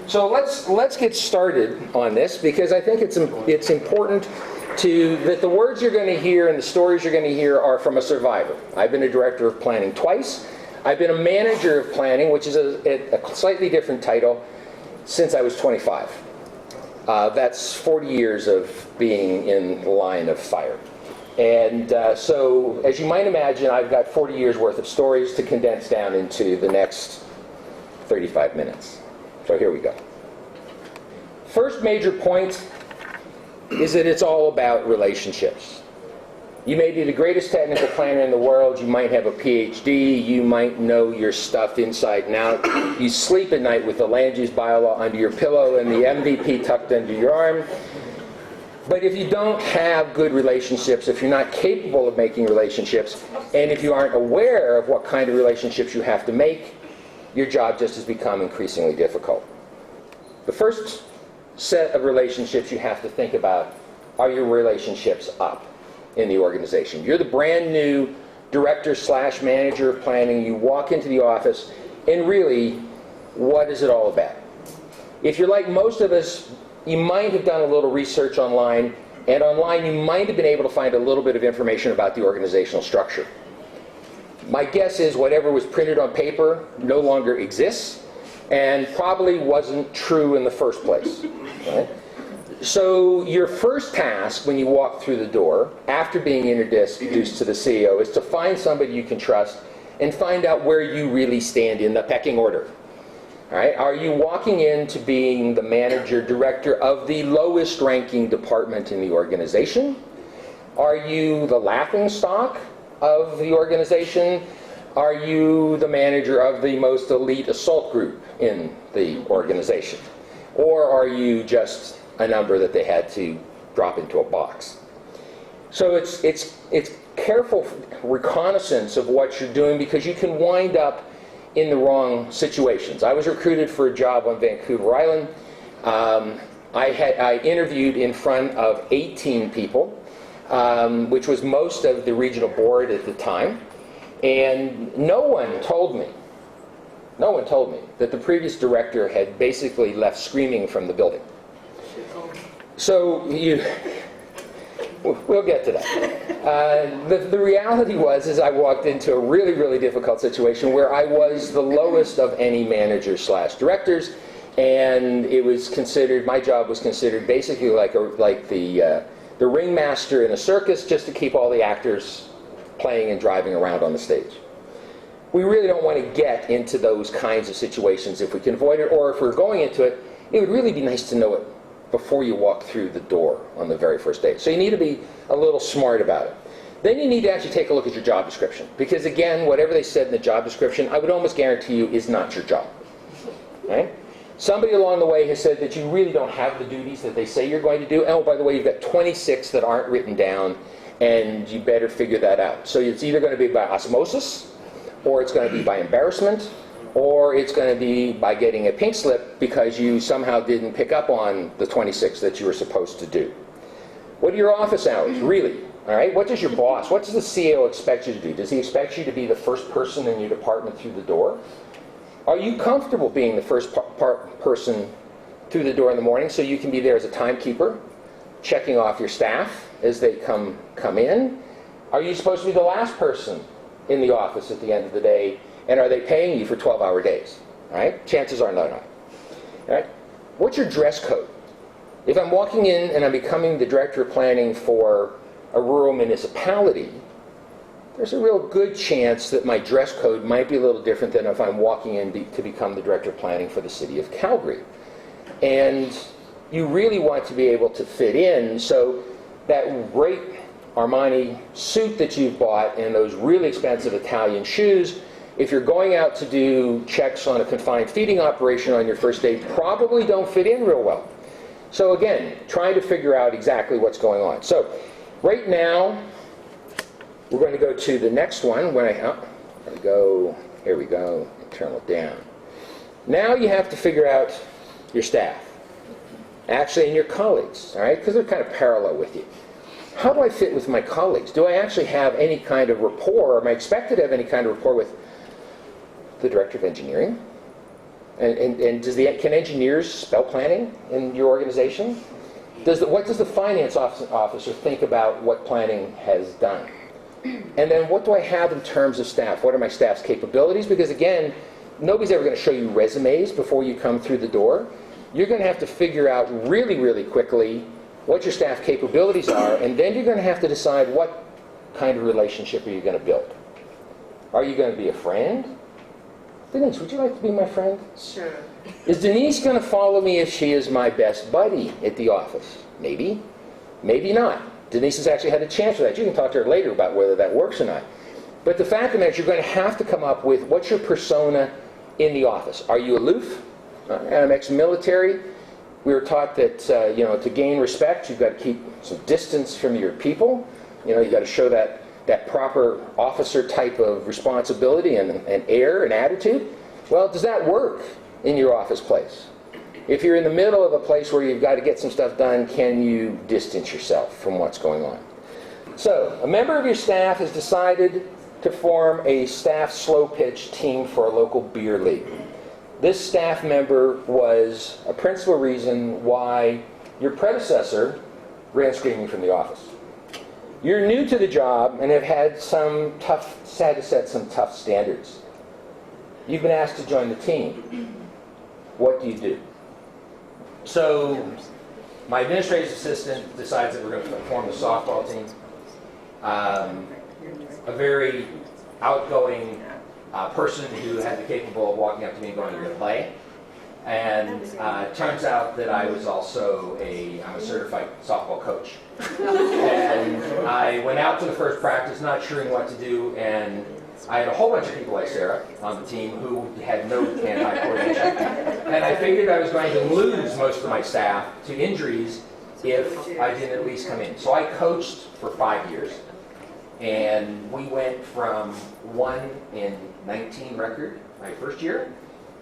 So let's get started on this, because I think it's important that the words you're going to hear and the stories you're going to hear are from a survivor. I've been a director of planning twice. I've been a manager of planning, which is a slightly different title, since I was 25. That's 40 years of being in the line of fire. And so, as you might imagine, I've got 40 years worth of stories to condense down into the next 35 minutes. So here we go. First major point is that it's all about relationships. You may be the greatest technical planner in the world, you might have a PhD, you might know your stuff inside and out, you sleep at night with the land use bylaw under your pillow and the MVP tucked under your arm. But if you don't have good relationships, if you're not capable of making relationships, and if you aren't aware of what kind of relationships you have to make, your job just has become increasingly difficult. The first set of relationships you have to think about are your relationships up in the organization. You're the brand new director/manager of planning. You walk into the office, and really, what is it all about? If you're like most of us, you might have done a little research online, and online you might have been able to find a little bit of information about the organizational structure. My guess is whatever was printed on paper no longer exists, and probably wasn't true in the first place. Right? So your first task when you walk through the door, after being introduced to the CEO, is to find somebody you can trust and find out where you really stand in the pecking order. All right? Are you walking into being the manager, director of the lowest ranking department in the organization? Are you the laughingstock of the organization? Are you the manager of the most elite assault group in the organization? Or are you just a number that they had to drop into a box? So it's careful reconnaissance of what you're doing, because you can wind up in the wrong situations. I was recruited for a job on Vancouver Island. I interviewed in front of 18 people, which was most of the regional board at the time, and no one told me that the previous director had basically left screaming from the building. So we'll get to that. The reality was I walked into a really, really difficult situation where I was the lowest of any managers/directors, and it was considered, my job was considered basically like the ringmaster in a circus, just to keep all the actors playing and driving around on the stage. We really don't want to get into those kinds of situations if we can avoid it, or if we're going into it, it would really be nice to know it before you walk through the door on the very first day. So you need to be a little smart about it. Then you need to actually take a look at your job description, because again, whatever they said in the job description, I would almost guarantee you is not your job. Right? Somebody along the way has said that you really don't have the duties that they say you're going to do. Oh, by the way, you've got 26 that aren't written down, and you better figure that out. So it's either going to be by osmosis, or it's going to be by embarrassment, or it's going to be by getting a pink slip because you somehow didn't pick up on the 26 that you were supposed to do. What are your office hours, really? All right? What does your boss, what does the CEO expect you to do? Does he expect you to be the first person in your department through the door? Are you comfortable being the first person through the door in the morning so you can be there as a timekeeper, checking off your staff as they come in? Are you supposed to be the last person in the office at the end of the day, and are they paying you for 12-hour days? All right? Chances are not. All right? What's your dress code? If I'm walking in and I'm becoming the director of planning for a rural municipality, there's a real good chance that my dress code might be a little different than if I'm walking in to become the director of planning for the city of Calgary. And you really want to be able to fit in, so that great Armani suit that you've bought and those really expensive Italian shoes, if you're going out to do checks on a confined feeding operation on your first day, probably don't fit in real well. So again, trying to figure out exactly what's going on. So right now, we're going to go to the next one. Here we go, turn it down. Now you have to figure out your staff, actually, and your colleagues, all right, because they're kind of parallel with you. How do I fit with my colleagues? Do I actually have any kind of rapport, or am I expected to have any kind of rapport with the director of engineering, And can engineers spell planning in your organization? What does the finance officer think about what planning has done? And then what do I have in terms of staff? What are my staff's capabilities? Because again, nobody's ever going to show you resumes before you come through the door. You're going to have to figure out really, really quickly what your staff capabilities are, and then you're going to have to decide what kind of relationship are you going to build. Are you going to be a friend? Denise, would you like to be my friend? Sure. Is Denise going to follow me if she is my best buddy at the office? Maybe. Maybe not. Denise has actually had a chance for that. You can talk to her later about whether that works or not. But the fact of the matter is you're going to have to come up with what's your persona in the office. Are you aloof? I'm ex-military. We were taught that to gain respect, you've got to keep some distance from your people. You've got to show that proper officer type of responsibility and air and attitude. Well, does that work in your office place? If you're in the middle of a place where you've got to get some stuff done, can you distance yourself from what's going on? So, a member of your staff has decided to form a staff slow pitch team for a local beer league. This staff member was a principal reason why your predecessor ran screaming from the office. You're new to the job and have had had to set some tough standards. You've been asked to join the team. What do you do? So, my administrative assistant decides that we're going to form the softball team. A very outgoing person who had the capable of walking up to me and going, "You're going to play." And it turns out that I was also I'm a certified softball coach. And I went out to the first practice not sure what to do, and I had a whole bunch of people like Sarah on the team who had no hand-eye coordination. And I figured I was going to lose most of my staff to injuries if I didn't at least come in. So I coached for 5 years. And we went from 1-19 record my first year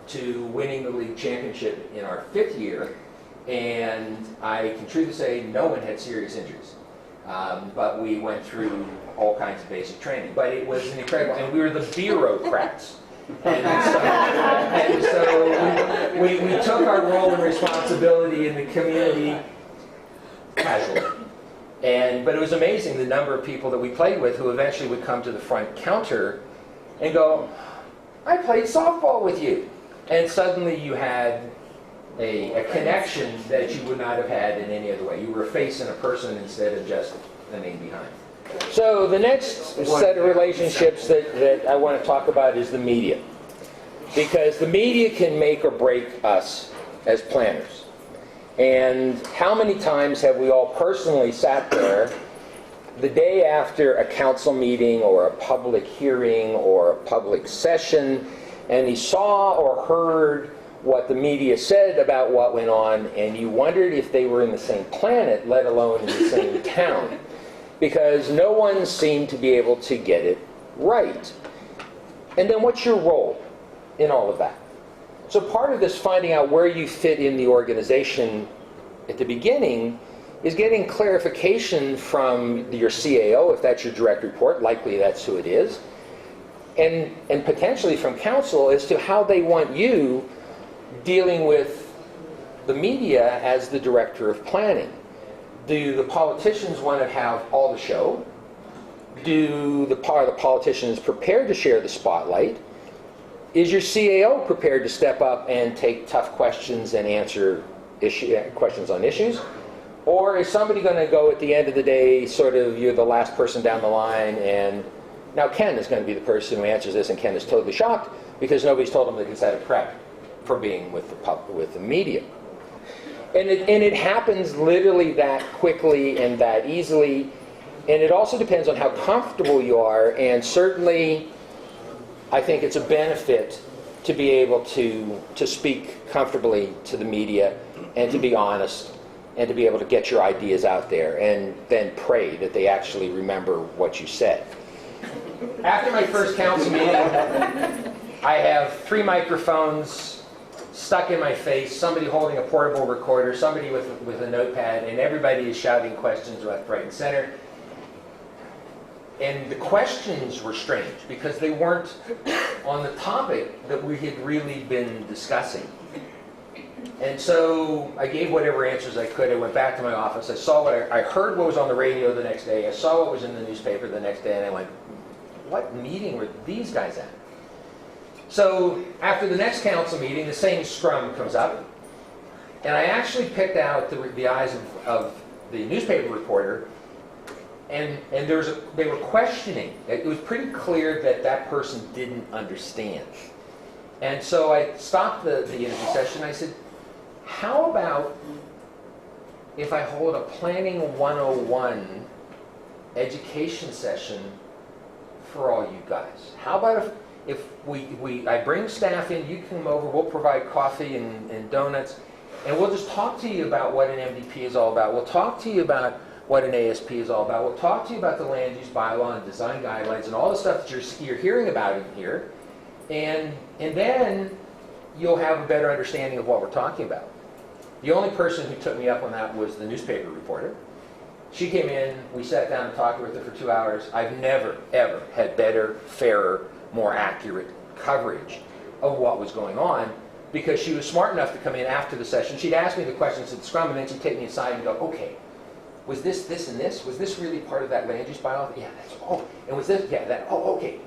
to winning the league championship in our 5th year. And I can truly say no one had serious injuries. But we went through all kinds of basic training. But it was an incredible, and we were the bureaucrats. And so we took our role and responsibility in the community casually. But it was amazing the number of people that we played with who eventually would come to the front counter and go, "I played softball with you." And suddenly you had a connection that you would not have had in any other way. You were a face and a person instead of just the name behind. So the next set of relationships that I want to talk about is the media. Because the media can make or break us as planners. And how many times have we all personally sat there the day after a council meeting or a public hearing or a public session, and you saw or heard what the media said about what went on, and you wondered if they were in the same planet, let alone in the same town, because no one seemed to be able to get it right. And then what's your role in all of that? So part of this finding out where you fit in the organization at the beginning is getting clarification from your CAO, if that's your direct report, likely that's who it is, and potentially from council as to how they want you dealing with the media as the director of planning. Do the politicians want to have all the show? Are the politicians prepared to share the spotlight? Is your CAO prepared to step up and take tough questions and answer questions on issues? Or is somebody going to go at the end of the day, sort of, you're the last person down the line, and now Ken is going to be the person who answers this, and Ken is totally shocked because nobody's told him that he's had a prep for being with the media. And it happens literally that quickly and that easily, and it also depends on how comfortable you are, and certainly I think it's a benefit to be able to speak comfortably to the media and to be honest and to be able to get your ideas out there and then pray that they actually remember what you said. After my first council meeting, I have 3 microphones stuck in my face, somebody holding a portable recorder, somebody with a notepad, and everybody is shouting questions left, right, and center. And the questions were strange because they weren't on the topic that we had really been discussing. And so I gave whatever answers I could. I went back to my office. I saw I heard what was on the radio the next day. I saw what was in the newspaper the next day, and I went, what meeting were these guys at? So after the next council meeting, the same scrum comes up, and I actually picked out the eyes of the newspaper reporter, and they were questioning. It was pretty clear that that person didn't understand. And so I stopped the interview session. I said, how about if I hold a Planning 101 education session for all you guys? How about if I bring staff in, you come over, we'll provide coffee and donuts, and we'll just talk to you about what an MDP is all about. We'll talk to you about what an ASP is all about. We'll talk to you about the land use bylaw and design guidelines and all the stuff that you're hearing about in here. And then you'll have a better understanding of what we're talking about. The only person who took me up on that was the newspaper reporter. She came in, we sat down and talked with her for 2 hours. I've never, ever had better, fairer, more accurate coverage of what was going on, because she was smart enough to come in after the session. She'd ask me the questions at the scrum, and then she'd take me aside and go, okay, was this, this, and this? Was this really part of that land use bylaw? Yeah, that's, oh, and was this, yeah, that, oh, okay.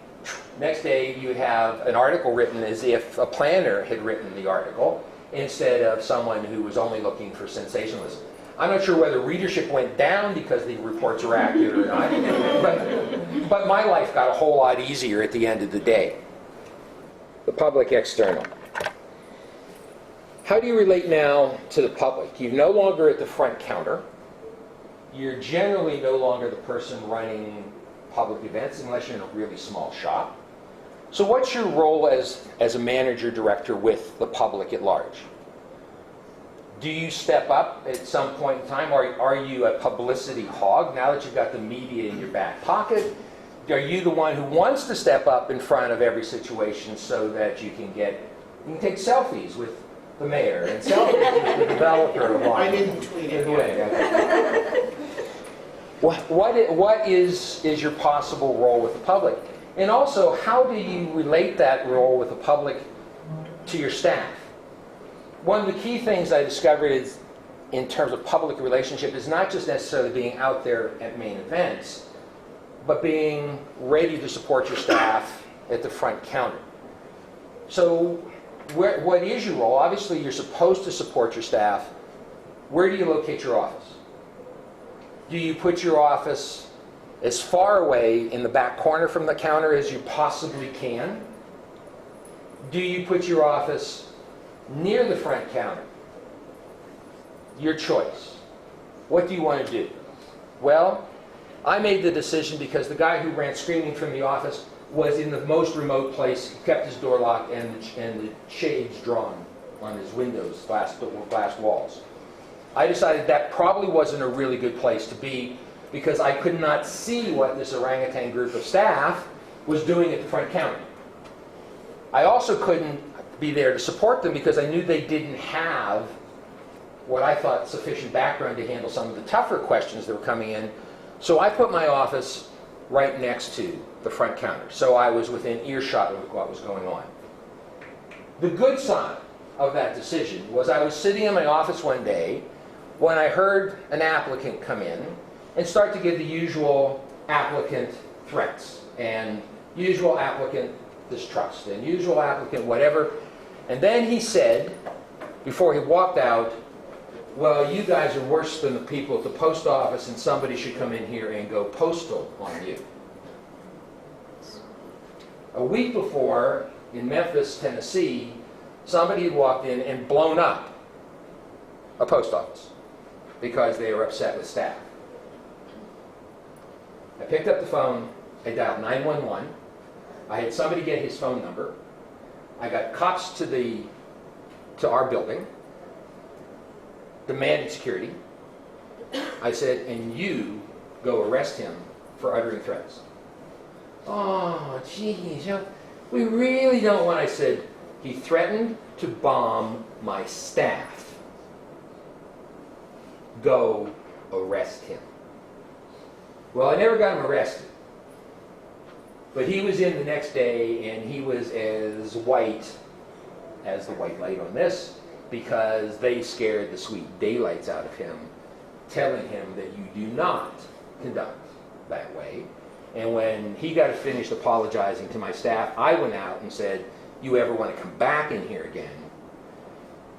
Next day, you would have an article written as if a planner had written the article, instead of someone who was only looking for sensationalism. I'm not sure whether readership went down because the reports are accurate or not, but my life got a whole lot easier at the end of the day. The public external. How do you relate now to the public? You're no longer at the front counter. You're generally no longer the person running public events unless you're in a really small shop. So what's your role as a manager director with the public at large? Do you step up at some point in time? Are you a publicity hog now that you've got the media in your back pocket? Are you the one who wants to step up in front of every situation so that you can take selfies with the mayor and selfies with the developer? I'm in between anyway. What is your possible role with the public? And also, how do you relate that role with the public to your staff? One of the key things I discovered is, in terms of public relationship, is not just necessarily being out there at main events, but being ready to support your staff at the front counter. So what is your role? Obviously, you're supposed to support your staff. Where do you locate your office? Do you put your office as far away in the back corner from the counter as you possibly can? Do you put your office near the front counter? Your choice. What do you want to do? Well, I made the decision because the guy who ran screaming from the office was in the most remote place, kept his door locked and the shades drawn on his windows, glass walls. I decided that probably wasn't a really good place to be because I could not see what this orangutan group of staff was doing at the front counter. I also couldn't be there to support them because I knew they didn't have what I thought sufficient background to handle some of the tougher questions that were coming in. So I put my office right next to the front counter. So I was within earshot of what was going on. The good side of that decision was I was sitting in my office one day when I heard an applicant come in and start to give the usual applicant threats and usual applicant distrust and usual applicant whatever. And then he said, before he walked out, well, you guys are worse than the people at the post office and somebody should come in here and go postal on you. A week before, in Memphis, Tennessee, somebody had walked in and blown up a post office because they were upset with staff. I picked up the phone, I dialed 911, I had somebody get his phone number, I got cops to our building, demanded security. I said, and you go arrest him for uttering threats. Oh, geez, we really don't want. I said, he threatened to bomb my staff. Go arrest him. Well, I never got him arrested. But he was in the next day, and he was as white as the white light on this, because they scared the sweet daylights out of him, telling him that you do not conduct that way. And when he got finished apologizing to my staff, I went out and said, you ever want to come back in here again,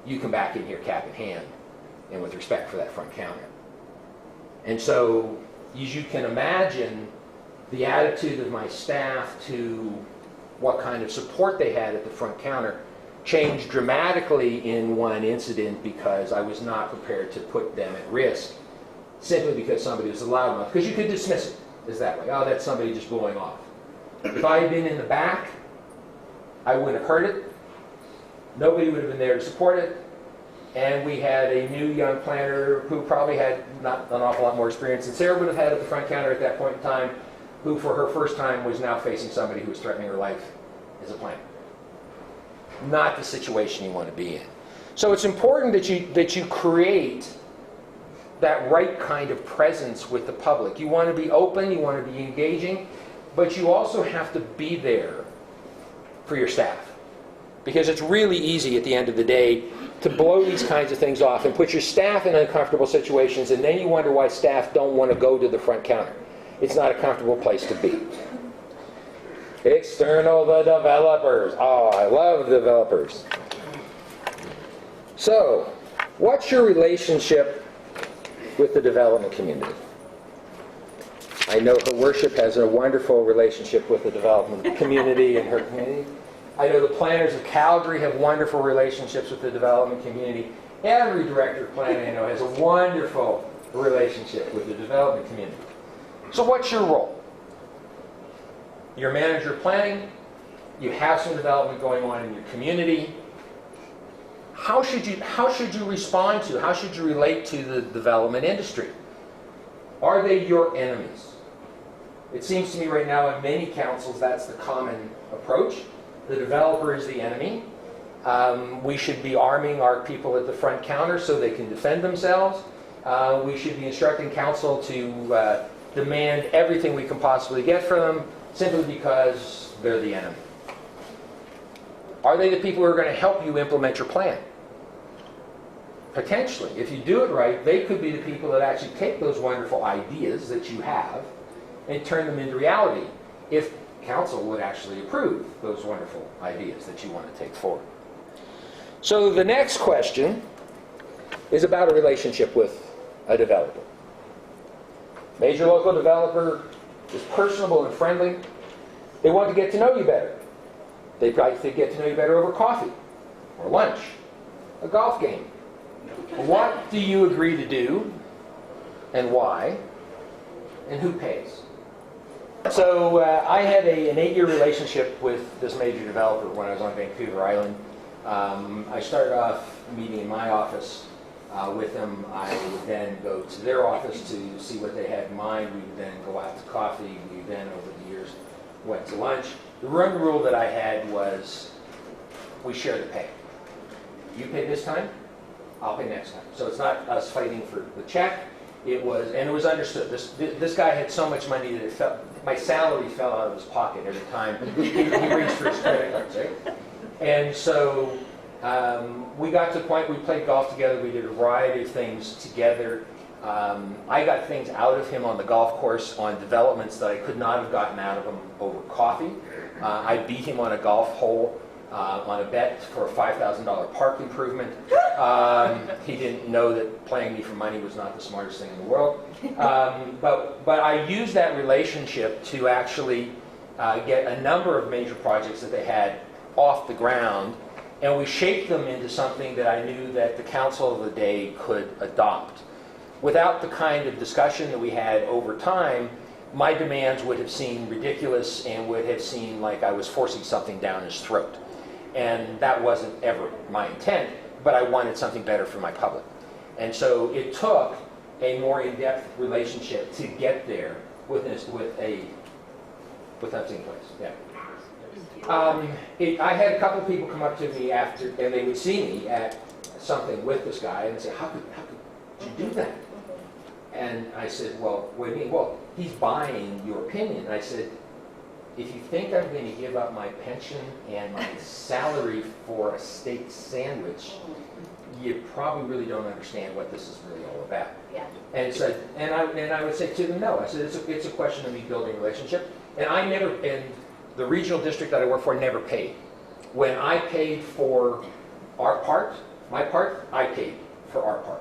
you come back in here cap in hand and with respect for that front counter. And so, as you can imagine, the attitude of my staff to what kind of support they had at the front counter changed dramatically in one incident, because I was not prepared to put them at risk simply because somebody was loud enough. Because you could dismiss it as that way. Oh, that's somebody just blowing off. If I had been in the back, I wouldn't have heard it. Nobody would have been there to support it. And we had a new young planner who probably had not an awful lot more experience than Sarah would have had at the front counter at that point in time, who for her first time was now facing somebody who was threatening her life as a planner. Not the situation you want to be in. So it's important that you create that right kind of presence with the public. You want to be open, you want to be engaging, but you also have to be there for your staff. Because it's really easy at the end of the day to blow these kinds of things off and put your staff in uncomfortable situations, and then you wonder why staff don't want to go to the front counter. It's not a comfortable place to be. External the developers. Oh, I love developers. So, what's your relationship with the development community? I know Her Worship has a wonderful relationship with the development community and her community. I know the planners of Calgary have wonderful relationships with the development community. Every director of planning I know has a wonderful relationship with the development community. So what's your role? You're a manager of planning. You have some development going on in your community. How should you respond to, how should you relate to the development industry? Are they your enemies? It seems to me right now in many councils that's the common approach. The developer is the enemy. We should be arming our people at the front counter so they can defend themselves. We should be instructing council to demand everything we can possibly get from them simply because they're the enemy. Are they the people who are going to help you implement your plan? Potentially. If you do it right, they could be the people that actually take those wonderful ideas that you have and turn them into reality, if council would actually approve those wonderful ideas that you want to take forward. So the next question is about a relationship with a developer. Major local developer is personable and friendly. They want to get to know you better. They'd like to get to know you better over coffee, or lunch, a golf game. What do you agree to do, and why, and who pays? So I had an 8-year relationship with this major developer when I was on Vancouver Island. I started off meeting in my office with them. I would then go to their office to see what they had in mind. We would then go out to coffee. We then, over the years, went to lunch. The one rule that I had was we share the pay. You pay this time, I'll pay next time. So it's not us fighting for the check. It was, and it was understood. This guy had so much money that it felt, my salary fell out of his pocket every time he reached for his credit cards, right? And so we got to the point, we played golf together, we did a variety of things together. I got things out of him on the golf course on developments that I could not have gotten out of him over coffee. I beat him on a golf hole on a bet for a $5,000 park improvement. He didn't know that playing me for money was not the smartest thing in the world. But I used that relationship to actually get a number of major projects that they had off the ground, and we shaped them into something that I knew that the council of the day could adopt. Without the kind of discussion that we had over time, my demands would have seemed ridiculous and would have seemed like I was forcing something down his throat. And that wasn't ever my intent, but I wanted something better for my public. And so it took a more in-depth relationship to get there with something in place. Yeah. I had a couple people come up to me after, and they would see me at something with this guy and say, how could you do that? And I said, well, what do you mean? Well, he's buying your opinion. And I said, if you think I'm going to give up my pension and my salary for a steak sandwich, you probably really don't understand what this is really all about. Yeah. And so, and I would say to them, no. I said, it's a question of me building a relationship. And I never, and the regional district that I work for never paid. When I paid for our part, my part, I paid for our part.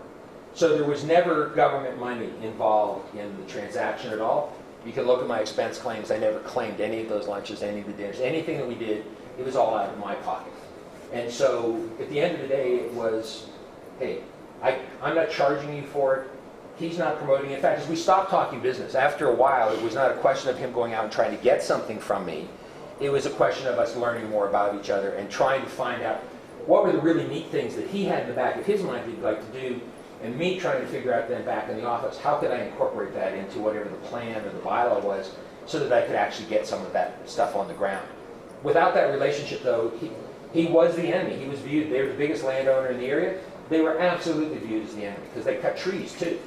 So there was never government money involved in the transaction at all. You can look at my expense claims. I never claimed any of those lunches, any of the dinners, anything that we did, it was all out of my pocket. And so at the end of the day, it was, hey, I'm not charging you for it. He's not promoting it. In fact, as we stopped talking business, after a while, it was not a question of him going out and trying to get something from me. It was a question of us learning more about each other and trying to find out what were the really neat things that he had in the back of his mind he'd like to do, and me trying to figure out then back in the office, how could I incorporate that into whatever the plan or the bylaw was so that I could actually get some of that stuff on the ground. Without that relationship, though, he was the enemy. He was viewed, they were the biggest landowner in the area. They were absolutely viewed as the enemy because they cut trees too.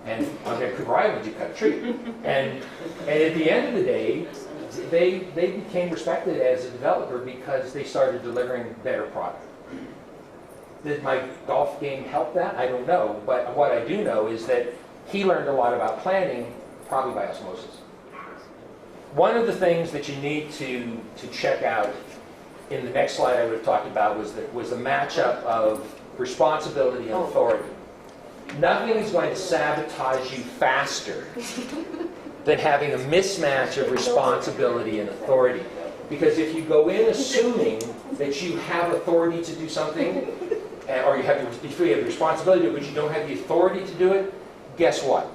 And okay, why would you cut a tree? And at the end of the day, they became respected as a developer because they started delivering better product. Did my golf game help that? I don't know. But what I do know is that he learned a lot about planning, probably by osmosis. One of the things that you need to check out in the next slide I would have talked about was the matchup of responsibility and authority. Nothing is going to sabotage you faster than having a mismatch of responsibility and authority. Because if you go in assuming that you have authority to do something, or you have the responsibility to do it, but you don't have the authority to do it, guess what?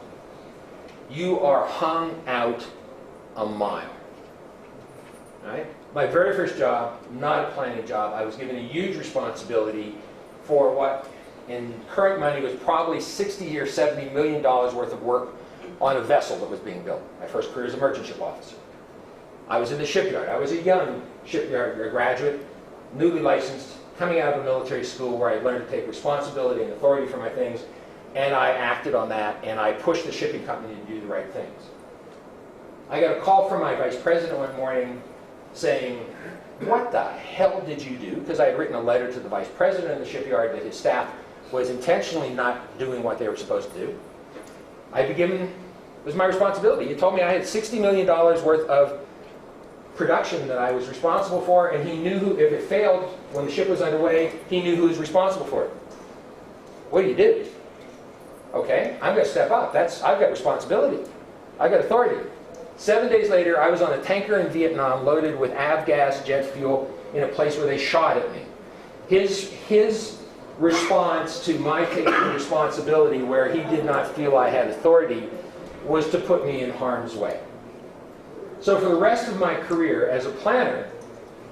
You are hung out a mile. Right? My very first job, not a planning job, I was given a huge responsibility for what in current money was probably $60 or $70 million worth of work on a vessel that was being built. My first career as a merchant ship officer. I was in the shipyard. I was a young shipyard graduate, newly licensed, coming out of a military school where I learned to take responsibility and authority for my things, and I acted on that, and I pushed the shipping company to do the right things. I got a call from my vice president one morning saying, what the hell did you do? Because I had written a letter to the vice president of the shipyard that his staff was intentionally not doing what they were supposed to do. I'd be given, it was my responsibility. He told me I had $60 million worth of production that I was responsible for, and he knew who, if it failed when the ship was underway, he knew who was responsible for it. What do you do? Okay, I'm going to step up. I've got responsibility. I've got authority. 7 days later, I was on a tanker in Vietnam loaded with avgas jet fuel in a place where they shot at me. His response to my taking responsibility where he did not feel I had authority was to put me in harm's way. So for the rest of my career as a planner,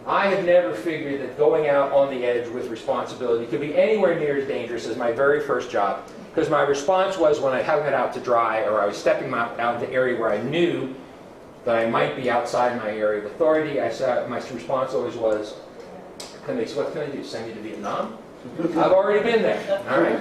I have never figured that going out on the edge with responsibility could be anywhere near as dangerous as my very first job, because my response was when I hung it out to dry or I was stepping out into the area where I knew that I might be outside my area of authority, my response always was, what can I do, send me to Vietnam? I've already been there, all right?